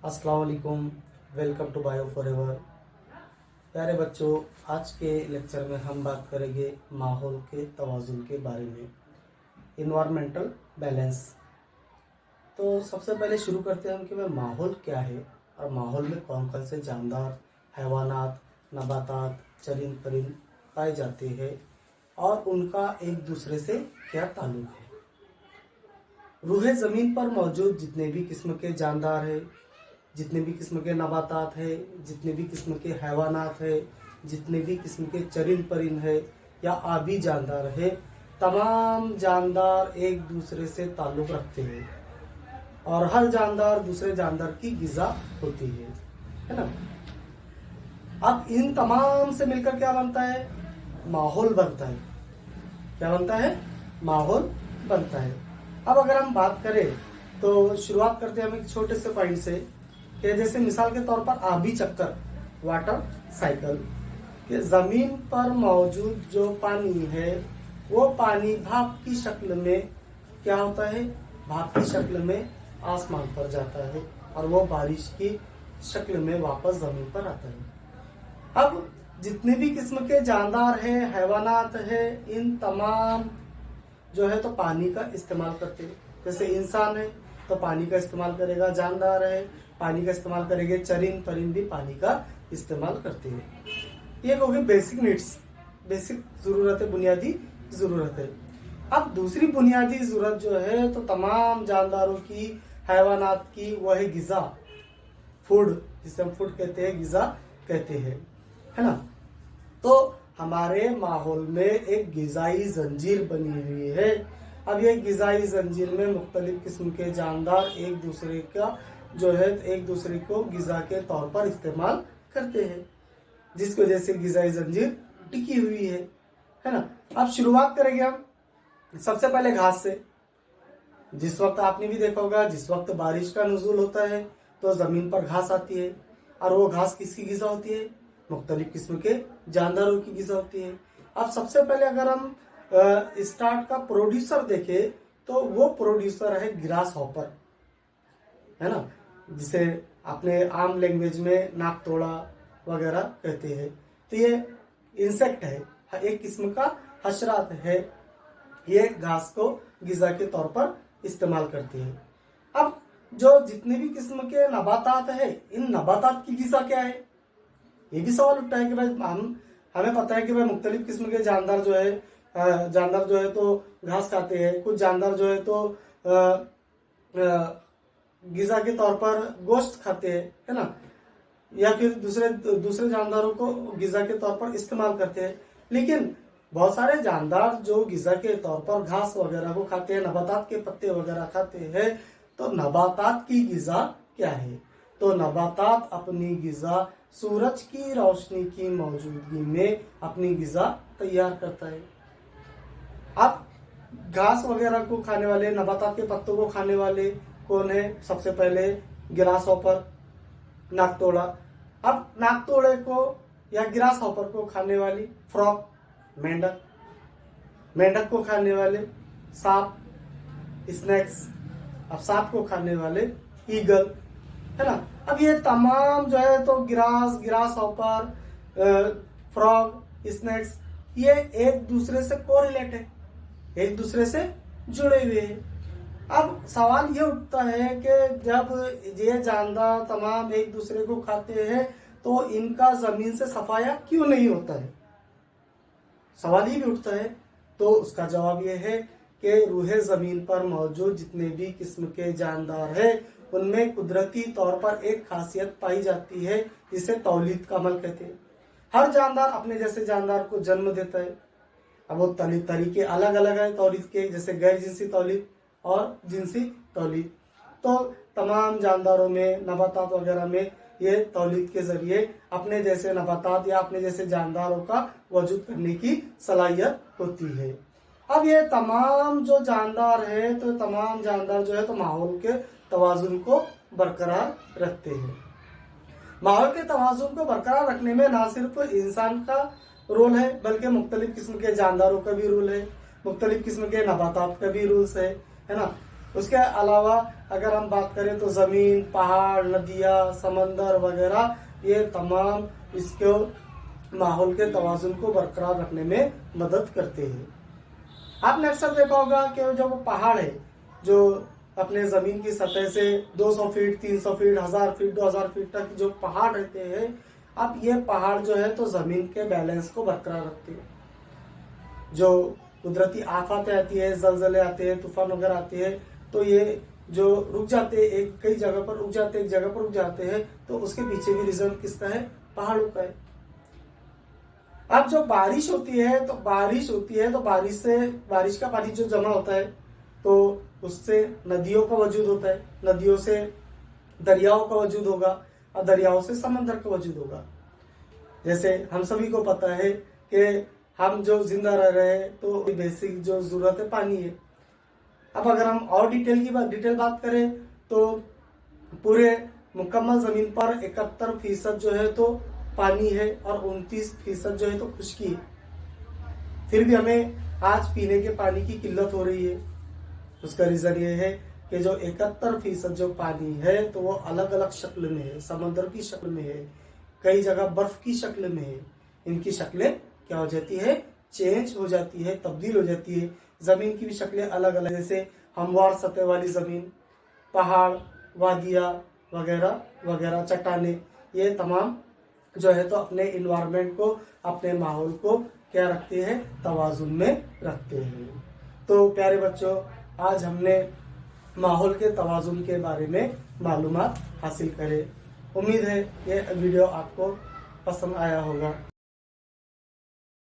अस्सलाम वालेकुम। Welcome to bio forever. प्यारे बच्चों, आज के लेक्चर में हम बात करेंगे माहौल के तवाज़ुन के बारे में, इन्वायरमेंटल बैलेंस। तो सबसे पहले शुरू करते हैं हम कि भाई माहौल क्या है और माहौल में कौन कौन से जानदार, हैवानात, नबातात, चरिंद परिंद पाए जाते हैं और उनका एक दूसरे से क्या ताल्लुक है। रूहे ज़मीन पर मौजूद जितने भी किस्म के जानदार हैं, जितने भी किस्म के नबातात है, जितने भी किस्म के हैवानात है, जितने भी किस्म के चरिंद परिंद है या आबी जानदार है, तमाम जानदार एक दूसरे से ताल्लुक़ रखते हैं और हर जानदार दूसरे जानदार की ग़िज़ा होती है ना। अब इन तमाम से मिलकर क्या बनता है? माहौल बनता है। क्या बनता है? माहौल बनता है। अब अगर हम बात करें तो शुरुआत करते हैं हम एक छोटे से पॉइंट से कि जैसे मिसाल के तौर पर आबी चक्कर, वाटर साइकिल, कि जमीन पर मौजूद जो पानी है वो पानी भाप की शक्ल में क्या होता है? भाप की शक्ल में आसमान पर जाता है और वो बारिश की शक्ल में वापस जमीन पर आता है। अब जितने भी किस्म के जानदार हैं, हैवानात हैं, इन तमाम जो है तो पानी का इस्तेमाल करते हैं। जैसे इंसान है तो पानी का इस्तेमाल करेगा, जानदार है पानी का इस्तेमाल करेंगे, चरिंद परिंद भी पानी का इस्तेमाल करते हैं। ये हो गई बेसिक नीड्स, बेसिक जरूरत है, बुनियादी जरूरत है। अब दूसरी बुनियादी जरूरत जो है तो तमाम जानदारों की, हैवानात की, वह है ग़िज़ा, फूड, जिसे हम फूड कहते हैं, ग़िज़ा कहते हैं, है ना। तो हमारे माहौल में एक ग़िज़ाई जंजीर बनी हुई है। अब ये ग़िज़ाई जंजीर में मुख्तलिफ किस्म के जानदार एक दूसरे का जो है एक दूसरे को ग़िज़ा के तौर पर इस्तेमाल करते हैं, जिसकी वजह से ग़िज़ाई जंजीर टिकी हुई है ना। अब शुरुआत करेंगे हम सबसे पहले घास से। जिस वक्त आपने भी देखा होगा, जिस वक्त बारिश का नुज़ूल होता है तो ज़मीन पर घास आती है और वो घास किसकी ग़िज़ा होती है? मुख्तलिफ किस्म के जानदारों की ग़िज़ा होती है। अब सबसे पहले अगर हम स्टार्ट का प्रोड्यूसर देखें तो वो प्रोड्यूसर है ग्रास हॉपर, है ना, जिसे अपने आम लैंग्वेज में नाक तोड़ा वगैरह कहते हैं। तो ये इंसेक्ट है, एक किस्म का हशरात है, ये घास को ग़िज़ा के तौर पर इस्तेमाल करते हैं। अब जो जितने भी किस्म के नबातात है, इन नबातात की ग़िज़ा क्या है? ये भी सवाल उठता है कि भाई हमें पता है कि भाई मुख्तलिफ किस्म के जानदार जो है तो घास खाते हैं, कुछ जानदार जो है तो ग़िज़ा के तौर पर गोश्त खाते हैं, है ना, या फिर दूसरे जानदारों को ग़िज़ा के तौर पर इस्तेमाल करते हैं। लेकिन बहुत सारे जानदार जो ग़िज़ा के तौर पर घास वगैरह को खाते हैं, नबातात के पत्ते वगैरह खाते हैं। तो नबातात की ग़िज़ा क्या है? तो नबातात अपनी ग़िज़ा सूरज की रोशनी की मौजूदगी में अपनी ग़िज़ा तैयार करता है। अब घास वगैरह को खाने वाले, नबातात के पत्तों को खाने वाले कौन है? सबसे पहले ग्रास हॉपर, नाकतोड़ा। अब नाकतोड़े को या ग्रास हॉपर को खाने वाली फ्रॉग, मेंढक, मेंढक को खाने वाले सांप, स्नेक्स, अब सांप को खाने वाले ईगल, है ना। अब ये तमाम जो है तो ग्रास हॉपर, फ्रॉग, स्नेक्स, ये एक दूसरे से कोरिलेट है, एक दूसरे से जुड़े हुए हैं। अब सवाल ये उठता है कि जब ये जानदार तमाम एक दूसरे को खाते हैं तो इनका जमीन से सफाया क्यों नहीं होता है? सवाल ये भी उठता है। तो उसका जवाब ये है कि रूहे ज़मीन पर मौजूद जितने भी किस्म के जानदार हैं उनमें कुदरती तौर पर एक खासियत पाई जाती है जिसे तौलीद का अमल कहते हैं। हर जानदार अपने जैसे जानदार को जन्म देता है। अब वो तरीके अलग अलग है तौलीद के, जैसे गैर जिनसी तौलीद और जिनसी तौलीद। तो तमाम जानदारों में, नबातात वगैरह में ये तौलीद के जरिए अपने जैसे नबातात या अपने जैसे जानदारों का वजूद करने की सलाहियत होती है। अब ये तमाम जो जानदार है तो तमाम जानदार जो है तो माहौल के तवाज़ुन को बरकरार रखते हैं। माहौल के तवाज़ुन को बरकरार रखने में ना सिर्फ इंसान का रोल है बल्कि मुख्तलिफ किस्म के जानदारों का भी रोल है, मुख्तलिफ किस्म के नबातात का भी रूल्स है ना। उसके अलावा अगर हम बात करें तो जमीन, पहाड़, नदियाँ, समंदर वगैरह ये तमाम इसको माहौल के तवाजुन को बरकरार रखने में मदद करते हैं। आपने अक्सर देखा होगा कि जो वो पहाड़ है जो अपने जमीन की सतह से 200 फीट, 300 फीट, 1000 फीट, 2000 फीट तक जो पहाड़ रहते हैं, अब ये पहाड़ जो है तो जमीन के बैलेंस को बरकरार रखते हैं। जो कुदरती आफतें आती है, जलजले आते हैं, तूफान वगैरह आते हैं, तो ये जो रुक जाते हैं, एक कई जगह पर रुक जाते हैं, एक जगह पर रुक जाते हैं, तो उसके पीछे भी रीजन किसका है? पहाड़ों का है। अब जो बारिश होती है तो बारिश का पानी जो जमा होता है तो उससे नदियों का वजूद होता है, नदियों से दरियाओं का वजूद होगा और दरियाओं से समंदर का वजूद होगा। जैसे हम सभी को पता है कि हम जो जिंदा रह रहे हैं तो बेसिक जो जरूरत है पानी है। अब अगर हम और डिटेल बात करें तो पूरे मुकम्मल जमीन पर 71% जो है तो पानी है और 29% जो है तो खुश्की है। फिर भी हमें आज पीने के पानी की किल्लत हो रही है। उसका रीजन ये है कि जो 71% जो पानी है तो वो अलग अलग शक्ल में है, समंदर की शक्ल में है, कई जगह बर्फ की शक्ल में है। इनकी शक्लें क्या हो जाती है? चेंज हो जाती है, तब्दील हो जाती है। जमीन की भी शक्लें अलग अलग, जैसे हमवार सतह वाली जमीन, पहाड़, वादियाँ वगैरह वगैरह, चट्टाने, ये तमाम जो है तो अपने इन्वायरमेंट को, अपने माहौल को क्या रखते हैं? तवाजुन में रखते हैं। तो प्यारे बच्चों, आज हमने माहौल के तवाजुन के बारे में मालूमात हासिल करे। उम्मीद है ये वीडियो आपको पसंद आया होगा।